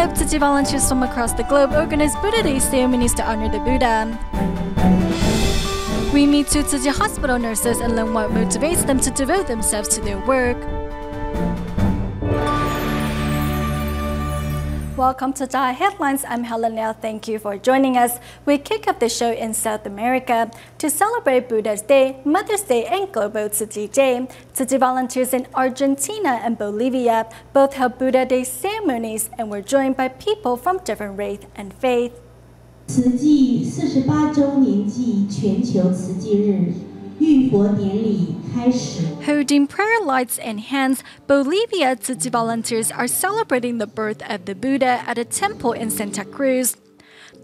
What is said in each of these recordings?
of Tzu Chi volunteers from across the globe organize Buddha Day ceremonies to honor the Buddha. We meet two Tzu Chi Hospital nurses and learn what motivates them to devote themselves to their work. Welcome to DaAi Headlines. I'm Helen Liao. Thank you for joining us. We kick off the show in South America. To celebrate Buddha's Day, Mother's Day, and Global Tzu Chi Day, Tzu Chi volunteers in Argentina and Bolivia both held Buddha Day ceremonies and were joined by people from different race and faith. 慈济48周年暨全球慈济日浴佛典礼开始。 Holding prayer lights in hands, Bolivia Tzu Chi volunteers are celebrating the birth of the Buddha at a temple in Santa Cruz.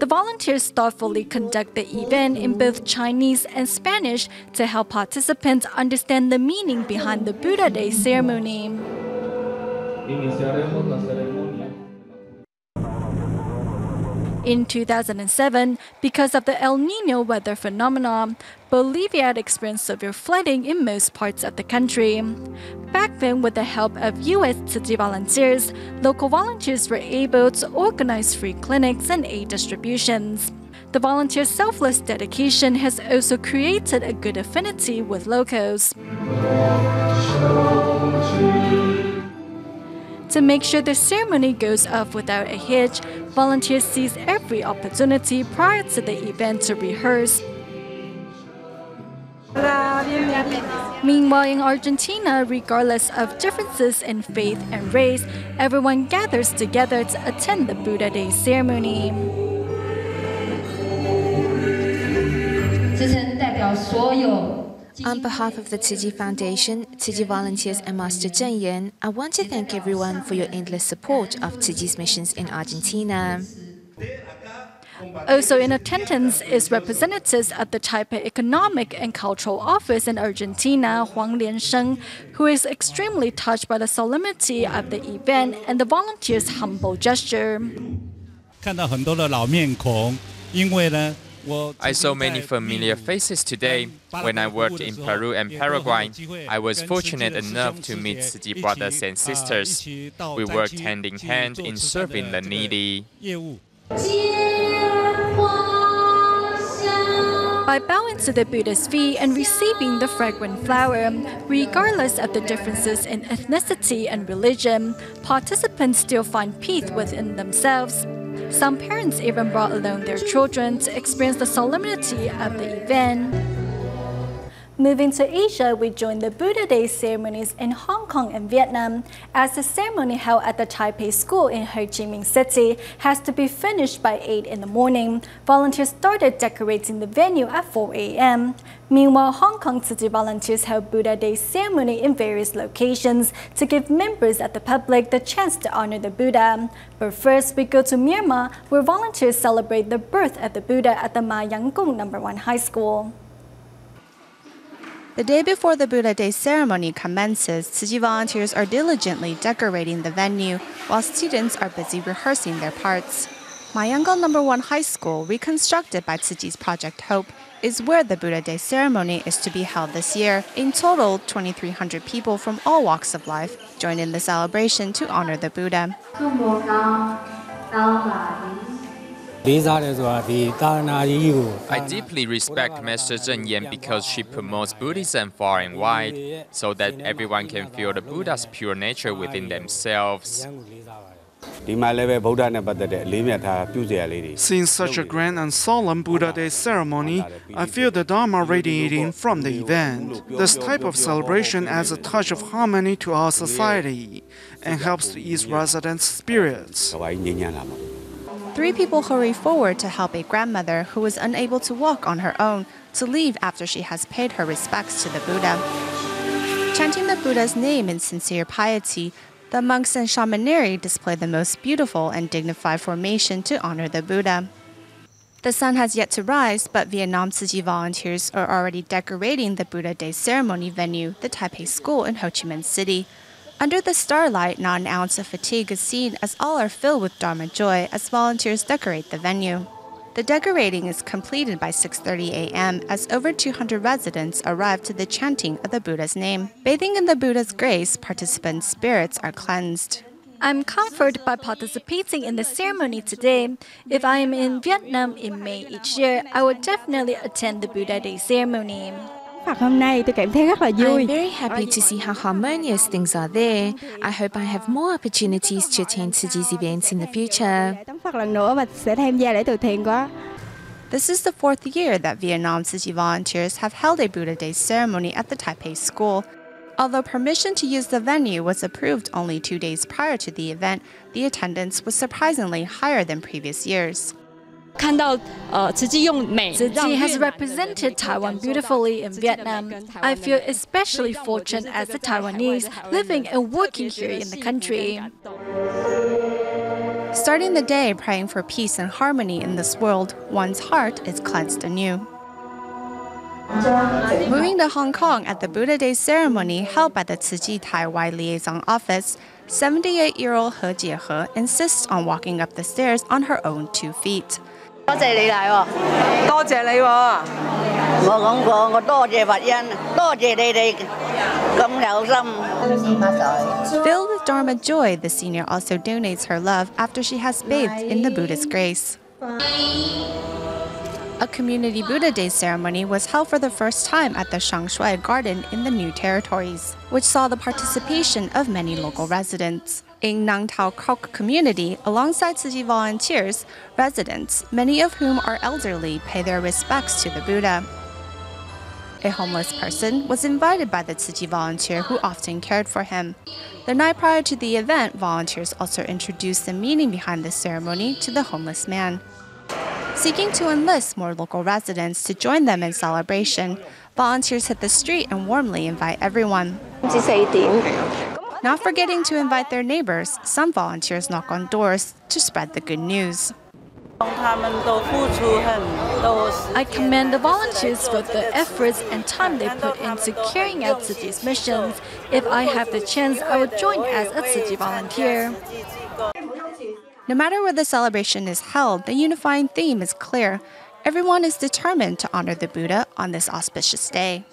The volunteers thoughtfully conduct the event in both Chinese and Spanish to help participants understand the meaning behind the Buddha Day ceremony. In 2007, because of the El Niño weather phenomenon, Bolivia had experienced severe flooding in most parts of the country. Back then, with the help of U.S. Tzu Chi volunteers, local volunteers were able to organize free clinics and aid distributions. The volunteers' selfless dedication has also created a good affinity with locals. To make sure the ceremony goes off without a hitch, volunteers seize every opportunity prior to the event to rehearse. Meanwhile, in Argentina, regardless of differences in faith and race, everyone gathers together to attend the Buddha Day ceremony. On behalf of the Tzu Chi Foundation, Tzu Chi volunteers and Master Zheng Yan, I want to thank everyone for your endless support of Tzu Chi's missions in Argentina. Also in attendance is representatives of the Taipei Economic and Cultural Office in Argentina, Huang Liansheng, who is extremely touched by the solemnity of the event and the volunteers' humble gesture. 看到很多的老面孔，因为呢。 I saw many familiar faces today. When I worked in Peru and Paraguay, I was fortunate enough to meet Tzu Chi brothers and sisters. We worked hand in hand in serving the needy. By bowing to the Buddha's feet and receiving the fragrant flower, regardless of the differences in ethnicity and religion, participants still find peace within themselves. Some parents even brought along their children to experience the solemnity of the event. Moving to Asia, we joined the Buddha Day ceremonies in Hong Kong and Vietnam, as the ceremony held at the Taipei School in Ho Chi Minh City has to be finished by 8 in the morning. Volunteers started decorating the venue at 4 a.m. Meanwhile, Hong Kong Tzu Chi volunteers held Buddha Day ceremony in various locations to give members of the public the chance to honor the Buddha. But first, we go to Myanmar, where volunteers celebrate the birth of the Buddha at the Ma Yang Kung No. 1 High School. The day before the Buddha Day ceremony commences, Tzu Chi volunteers are diligently decorating the venue, while students are busy rehearsing their parts. Mayangal No. 1 High School, reconstructed by Tzu Chi's Project Hope, is where the Buddha Day ceremony is to be held this year. In total, 2,300 people from all walks of life joined in the celebration to honor the Buddha. I deeply respect Master Zheng Yan because she promotes Buddhism far and wide, so that everyone can feel the Buddha's pure nature within themselves. Seeing such a grand and solemn Buddha Day ceremony, I feel the Dharma radiating from the event. This type of celebration adds a touch of harmony to our society and helps to ease residents' spirits. 3 people hurry forward to help a grandmother who is unable to walk on her own to leave after she has paid her respects to the Buddha. Chanting the Buddha's name in sincere piety, the monks and shamanary display the most beautiful and dignified formation to honor the Buddha. The sun has yet to rise, but Vietnam Tzu Chi volunteers are already decorating the Buddha Day ceremony venue, the Taipei School in Ho Chi Minh City. Under the starlight, not an ounce of fatigue is seen as all are filled with Dharma joy as volunteers decorate the venue. The decorating is completed by 6:30 a.m. as over 200 residents arrive to the chanting of the Buddha's name. Bathing in the Buddha's grace, participants' spirits are cleansed. I'm comforted by participating in the ceremony today. If I am in Vietnam in May each year, I will definitely attend the Buddha Day ceremony. I'm very happy to see how harmonious things are there. I hope I have more opportunities to attend Tzu Chi's events in the future. This is the 4th year that Vietnam Tzu Chi volunteers have held a Buddha Day ceremony at the Taipei school. Although permission to use the venue was approved only 2 days prior to the event, the attendance was surprisingly higher than previous years. Tzu Chi has represented Taiwan beautifully in Vietnam. I feel especially fortunate as a Taiwanese living and working here in the country. Starting the day praying for peace and harmony in this world, one's heart is cleansed anew. Moving to Hong Kong at the Buddha Day ceremony held by the Tzu Chi Taiwan Liaison Office, 78-year-old He Jiehe insists on walking up the stairs on her own 2 feet. Filled with Dharma joy, the senior also donates her love after she has bathed in the Buddha's grace. A community Buddha Day ceremony was held for the first time at the Shangshui Garden in the New Territories, which saw the participation of many local residents. In Nang Tao Kok community, alongside Tzu Chi volunteers, residents, many of whom are elderly, pay their respects to the Buddha. A homeless person was invited by the Tzu Chi volunteer who often cared for him. The night prior to the event, volunteers also introduced the meaning behind the ceremony to the homeless man. Seeking to enlist more local residents to join them in celebration, volunteers hit the street and warmly invite everyone. Not forgetting to invite their neighbors, some volunteers knock on doors to spread the good news. I commend the volunteers for the efforts and time they put into carrying out Tzu Chi's missions. If I have the chance, I will join as a Tzu Chi volunteer. No matter where the celebration is held, the unifying theme is clear. Everyone is determined to honor the Buddha on this auspicious day.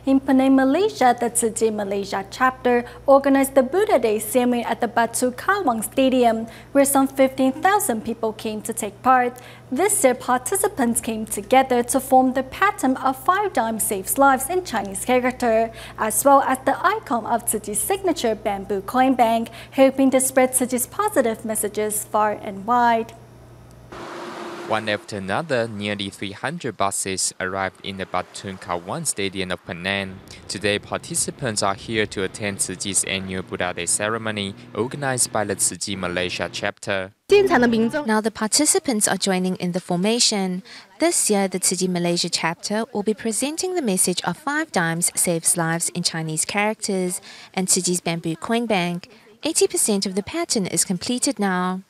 In Penang, Malaysia, the Tzu Chi Malaysia chapter organized the Buddha Day ceremony at the Batu Kawang Stadium, where some 15,000 people came to take part. This year, participants came together to form the pattern of 5 dimes saves lives in Chinese character, as well as the icon of Tzu Chi's signature bamboo coin bank, hoping to spread Tzu Chi's positive messages far and wide. One after another, nearly 300 buses arrived in the Batu Kawang Stadium of Penang. Today, participants are here to attend Tzu Chi's annual Buddha Day ceremony, organized by the Tzu Chi Malaysia chapter. Now the participants are joining in the formation. This year, the Tzu Chi Malaysia chapter will be presenting the message of 5 dimes saves lives in Chinese characters and Tzu Chi's bamboo coin bank. 80% of the pattern is completed now.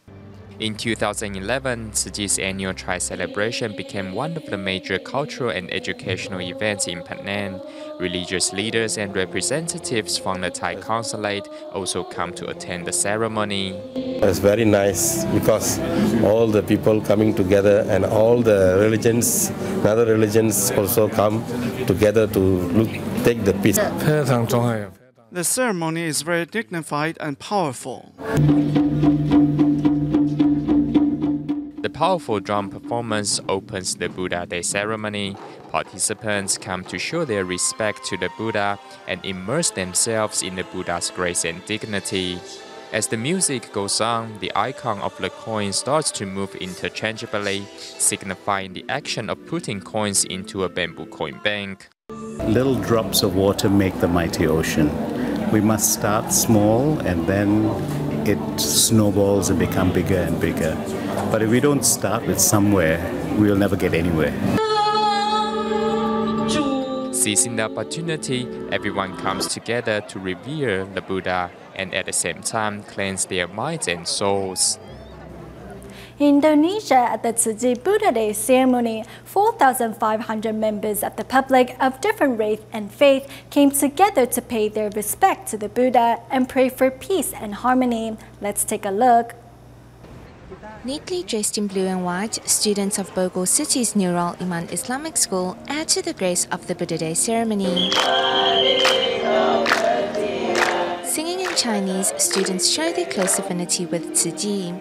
In 2011, Tzu Chi's annual Tri-celebration became one of the major cultural and educational events in Penang. Religious leaders and representatives from the Thai consulate also come to attend the ceremony. It's very nice because all the people coming together and all the religions, other religions also come together to take the peace. The ceremony is very dignified and powerful. The powerful drum performance opens the Buddha Day ceremony. Participants come to show their respect to the Buddha and immerse themselves in the Buddha's grace and dignity. As the music goes on, the icon of the coin starts to move interchangeably, signifying the action of putting coins into a bamboo coin bank. Little drops of water make the mighty ocean. We must start small and then it snowballs and become bigger and bigger. But if we don't start with somewhere, we'll never get anywhere. Seizing the opportunity, everyone comes together to revere the Buddha and at the same time cleanse their minds and souls. In Indonesia, at the Tzu Chi Buddha Day ceremony, 4,500 members of the public of different race and faith came together to pay their respect to the Buddha and pray for peace and harmony. Let's take a look. Neatly dressed in blue and white, students of Bogor City's Nurul Iman Islamic School add to the grace of the Buddha Day ceremony. Singing and Chinese, students show their close affinity with Tzu Chi.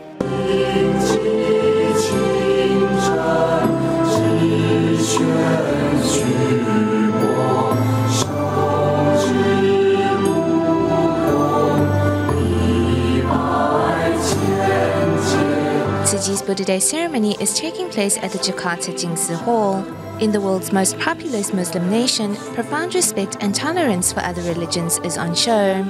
Tzu Chi's Buddha Day ceremony is taking place at the Jakarta Jingsi Hall. In the world's most populous Muslim nation, profound respect and tolerance for other religions is on show.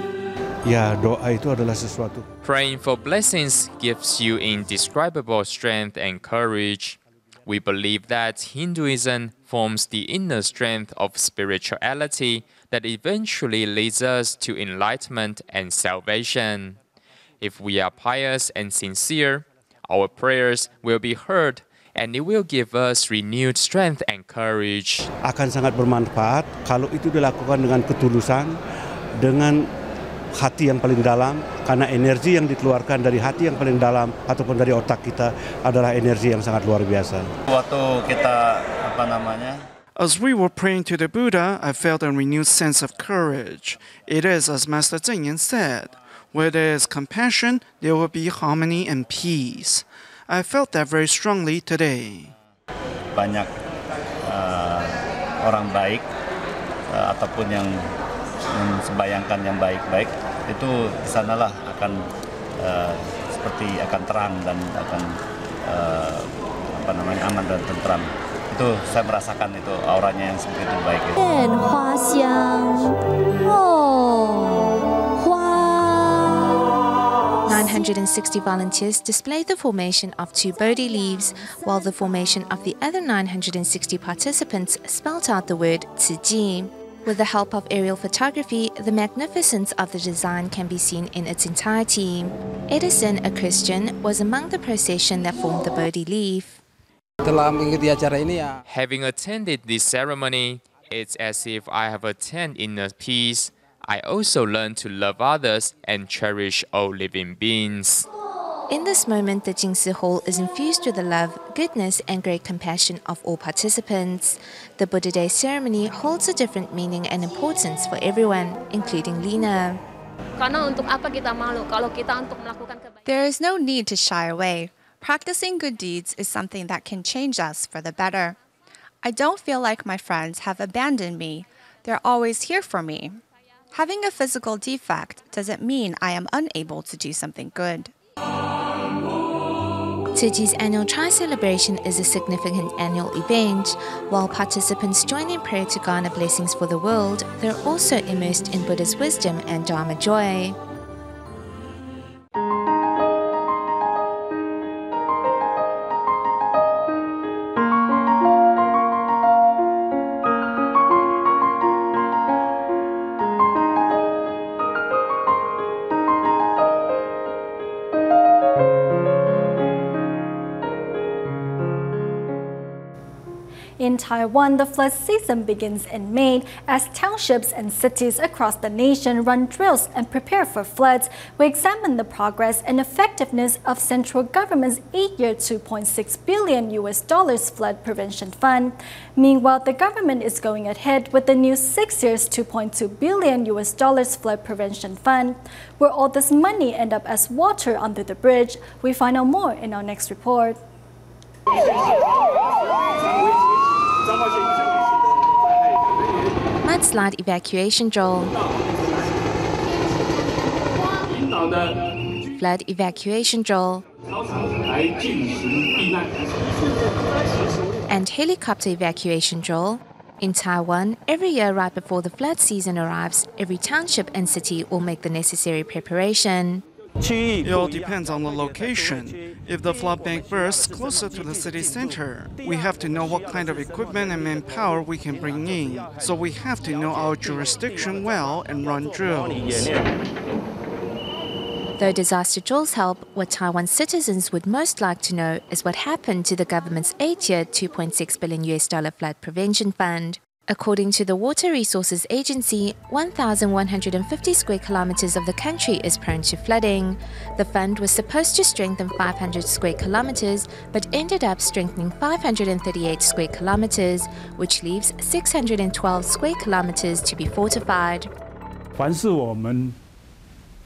Ya, doa itu adalah sesuatu. Praying for blessings gives you indescribable strength and courage. We believe that Hinduism forms the inner strength of spirituality that eventually leads us to enlightenment and salvation. If we are pious and sincere, our prayers will be heard and it will give us renewed strength and courage. Akan sangat bermanfaat kalau itu dilakukan dengan ketulusan, dengan hati yang paling dalam, karena energi yang dikeluarkan dari hati yang paling dalam ataupun dari otak kita adalah energi yang sangat luar biasa. Waktu kita As we were praying to the Buddha, I felt a renewed sense of courage. It is as Master Zeng Yan said, where there is compassion, there will be harmony and peace. I felt that very strongly today. Banyak orang baik ataupun yang sembayangkan yang baik-baik itu di sanalah akan seperti akan terang dan akan aman dan tentram. Itu saya merasakan itu auranya yang sebegitu baik itu. 960 volunteers displayed the formation of 2 Bodhi leaves, while the formation of the other 960 participants spelt out the word Tzu Chi. With the help of aerial photography, the magnificence of the design can be seen in its entirety. Edison, a Christian, was among the procession that formed the Bodhi leaf. Having attended this ceremony, it's as if I have attained inner peace. I also learned to love others and cherish all living beings. In this moment, the Jingsi Hall is infused with the love, goodness, and great compassion of all participants. The Buddha Day ceremony holds a different meaning and importance for everyone, including Lina. There is no need to shy away. Practicing good deeds is something that can change us for the better. I don't feel like my friends have abandoned me. They're always here for me. Having a physical defect doesn't mean I am unable to do something good. Tzu Chi's annual Tri-celebration is a significant annual event. While participants join in prayer to garner blessings for the world, they're also immersed in Buddha's wisdom and Dharma joy. In Taiwan, the flood season begins in May as townships and cities across the nation run drills and prepare for floods. We examine the progress and effectiveness of central government's 8-year $2.6 billion flood prevention fund. Meanwhile, the government is going ahead with the new 6-year $2.2 billion flood prevention fund. Will all this money end up as water under the bridge? We find out more in our next report. Mudslide evacuation drill. Flood evacuation drill. And helicopter evacuation drill. In Taiwan, every year right before the flood season arrives, every township and city will make the necessary preparation. It all depends on the location. If the flood bank bursts closer to the city center, we have to know what kind of equipment and manpower we can bring in. So we have to know our jurisdiction well and run drills. Though disaster drills help, what Taiwan citizens would most like to know is what happened to the government's 8-year $2.6 billion flood prevention fund. According to the Water Resources Agency, 1,150 square kilometers of the country is prone to flooding. The fund was supposed to strengthen 500 square kilometers, but ended up strengthening 538 square kilometers, which leaves 612 square kilometers to be fortified. 凡是我们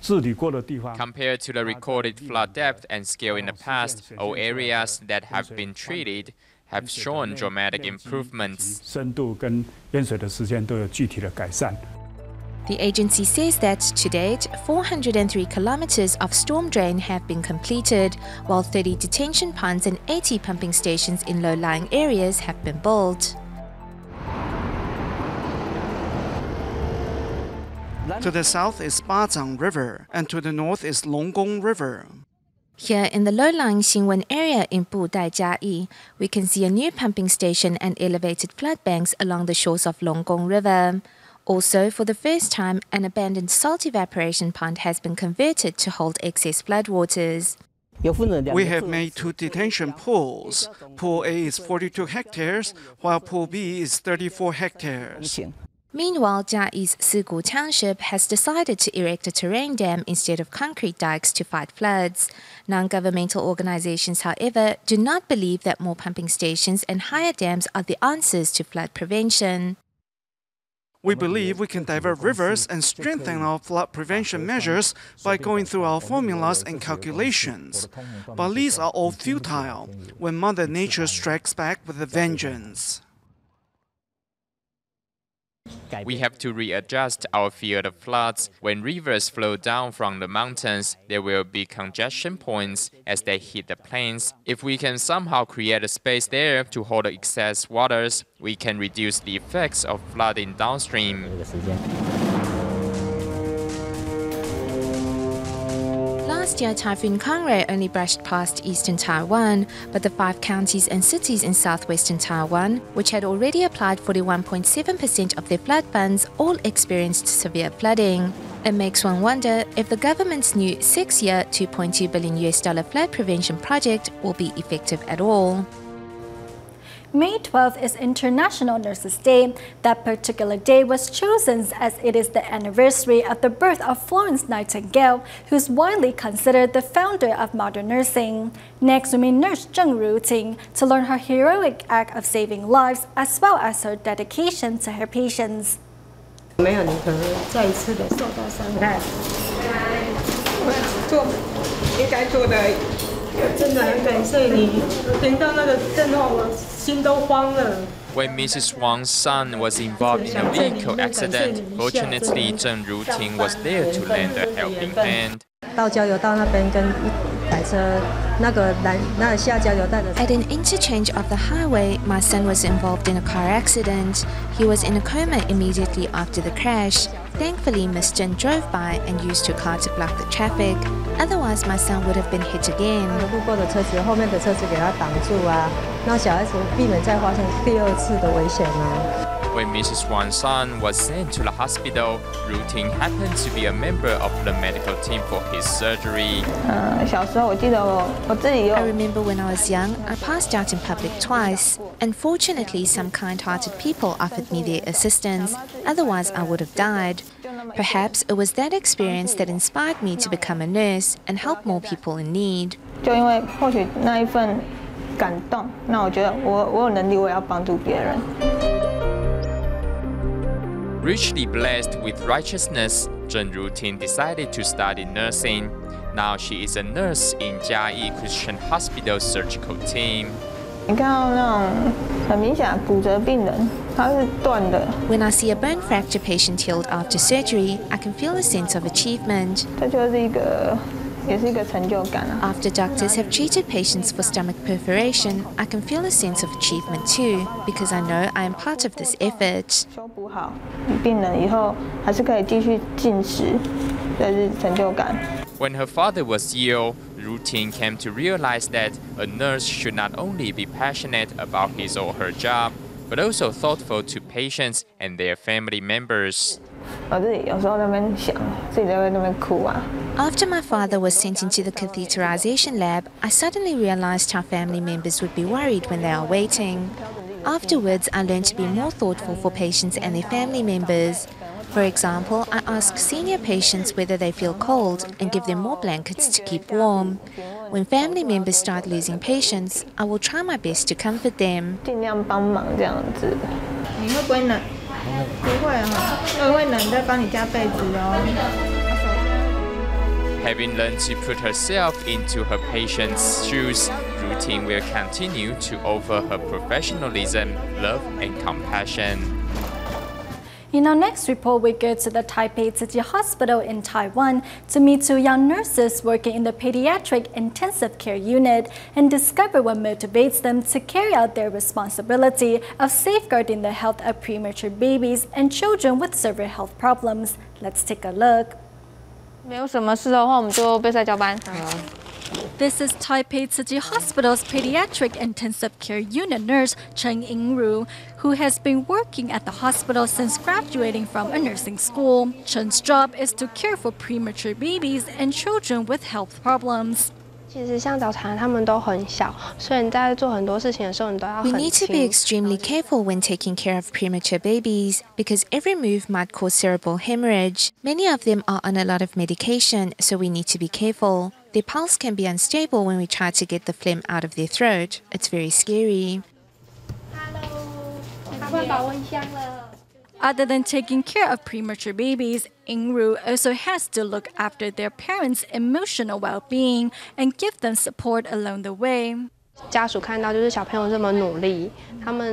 Compared to the recorded flood depth and scale in the past, all areas that have been treated have shown dramatic improvements. The agency says that, to date, 403 kilometers of storm drain have been completed, while 30 detention ponds and 80 pumping stations in low-lying areas have been built. To the south is Bazang River, and to the north is Longgong River. Here in the low-lying Xingwen area in Buddha Day, we can see a new pumping station and elevated flood banks along the shores of Longgong River. Also, for the first time, an abandoned salt evaporation pond has been converted to hold excess floodwaters. We have made 2 detention pools. Pool A is 42 hectares, while Pool B is 34 hectares. Meanwhile, Jiayi's Sigu Township has decided to erect a terrain dam instead of concrete dikes to fight floods. Non-governmental organizations, however, do not believe that more pumping stations and higher dams are the answers to flood prevention. We believe we can divert rivers and strengthen our flood prevention measures by going through our formulas and calculations. But these are all futile when Mother Nature strikes back with a vengeance. We have to readjust our field of floods. When rivers flow down from the mountains, there will be congestion points as they hit the plains. If we can somehow create a space there to hold the excess waters, we can reduce the effects of flooding downstream. Last year, Typhoon Kangray only brushed past eastern Taiwan, but the 5 counties and cities in southwestern Taiwan, which had already applied 41.7% of their flood funds, all experienced severe flooding. It makes one wonder if the government's new 6-year, $2.2 billion flood prevention project will be effective at all. May 12th is International Nurses Day. That particular day was chosen as it is the anniversary of the birth of Florence Nightingale, who is widely considered the founder of modern nursing. Next, we meet nurse Zheng Ruting to learn her heroic act of saving lives as well as her dedication to her patients. 没有你可能再一次的受到伤害。我做应该做的，真的很感谢你。听到那个震后，我心都慌了。 When Mrs. Wang's son was involved in a vehicle accident, fortunately Zheng Ruting was there to lend a helping hand. 到交流道那边跟一台车，那下交流道的。 At an interchange of the highway, my son was involved in a car accident. He was in a coma immediately after the crash. Thankfully, Miss Zheng drove by and used her car to block the traffic. Otherwise, my son would have been hit again. 路过的车子，后面的车子给他挡住啊，让小孩子避免再发生第2次的危险啊。 When Mrs. Wang's son was sent to the hospital, Ruting happened to be a member of the medical team for his surgery. 小时候我记得我自己有。 I remember when I was young, I passed out in public twice. Unfortunately, some kind-hearted people offered me their assistance. Otherwise, I would have died. Perhaps it was that experience that inspired me to become a nurse and help more people in need. 就因为或许那一份感动，那我觉得我有能力，我要帮助别人。 Richly blessed with righteousness, Zheng Ruting decided to study nursing. Now she is a nurse in DaAi Christian Hospital surgical team. 你看到那种很明显骨折病人，他是断的。 When I see a bone fracture patient healed after surgery, I can feel a sense of achievement. 这就是也是一个成就感啊。 After doctors have treated patients for stomach perforation, I can feel a sense of achievement too, because I know I am part of this effort. 修补好病人以后，还是可以继续进食，这是成就感。 When her father was ill, Ruting came to realize that a nurse should not only be passionate about his or her job, but also thoughtful to patients and their family members. 我自己有时候在那边想，自己在那边哭啊。 After my father was sent into the catheterization lab, I suddenly realized how family members would be worried when they are waiting. Afterwards, I learned to be more thoughtful for patients and their family members. For example, I ask senior patients whether they feel cold and give them more blankets to keep warm. When family members start losing patience, I will try my best to comfort them. 尽量帮忙这样子。你会不会冷？不会哈，如果会冷再帮你加被子哦。Having learned to put herself into her patient's shoes, Ru Ting will continue to offer her professionalism, love, and compassion. In our next report, we go to the Taipei Tzu Chi Hospital in Taiwan to meet 2 young nurses working in the pediatric intensive care unit and discover what motivates them to carry out their responsibility of safeguarding the health of premature babies and children with severe health problems. Let's take a look. 没有什么事的话，我们就备赛交班。This is Taipei Tzu Chi Hospital's pediatric intensive care unit nurse Chen Yingru, who has been working at the hospital since graduating from a nursing school. Chen's job is to care for premature babies and children with health problems. 其实像早产，他们都很小，所以你在做很多事情的时候，你都要很 We need to be extremely careful when taking care of premature babies because every move might cause cerebral hemorrhage. Many of them are on a lot of medication, so we need to be careful. Their pulse can be unstable when we try to get the phlegm out of their throat. It's very scary. Other than taking care of premature babies, Yingru also has to look after their parents' emotional well-being and give them support along the way. We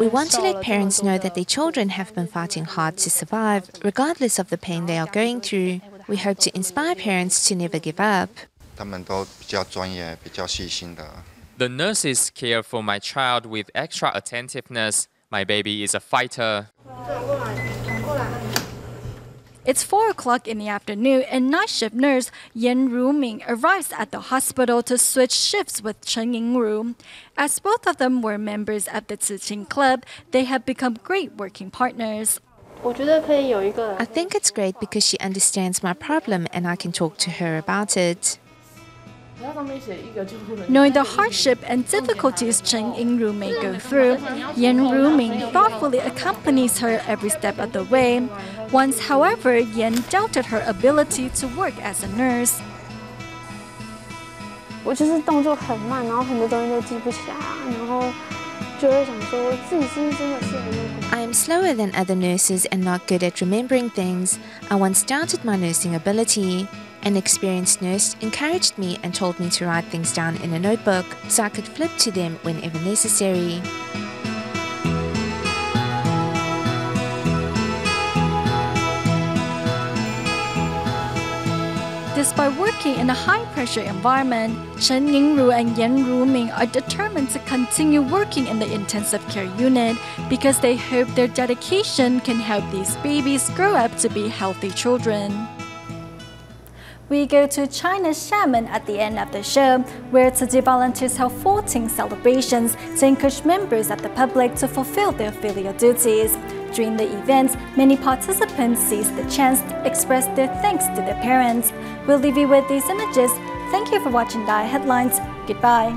want to let parents know that their children have been fighting hard to survive, regardless of the pain they are going through. We hope to inspire parents to never give up. The nurses care for my child with extra attentiveness. My baby is a fighter. It's 4 o'clock in the afternoon, and night shift nurse Yan Ruming arrives at the hospital to switch shifts with Chen Yingru. As both of them were members of the Tzu Chi Club, they have become great working partners. I think it's great because she understands my problem and I can talk to her about it. Knowing the hardship and difficulties Chen Yingru may go through, Yan Ruming thoughtfully accompanies her every step of the way. Once, however, Yan doubted her ability to work as a nurse. I am slower than other nurses and not good at remembering things. I once doubted my nursing ability. An experienced nurse encouraged me and told me to write things down in a notebook so I could flip to them whenever necessary. Despite working in a high-pressure environment, Chen Yingru and Yan Ruming are determined to continue working in the intensive care unit because they hope their dedication can help these babies grow up to be healthy children. We go to China's Xiamen at the end of the show, where Tzu Chi volunteers held 14 celebrations to encourage members of the public to fulfill their filial duties. During the events, many participants seized the chance to express their thanks to their parents. We'll leave you with these images. Thank you for watching DaAi Headlines. Goodbye.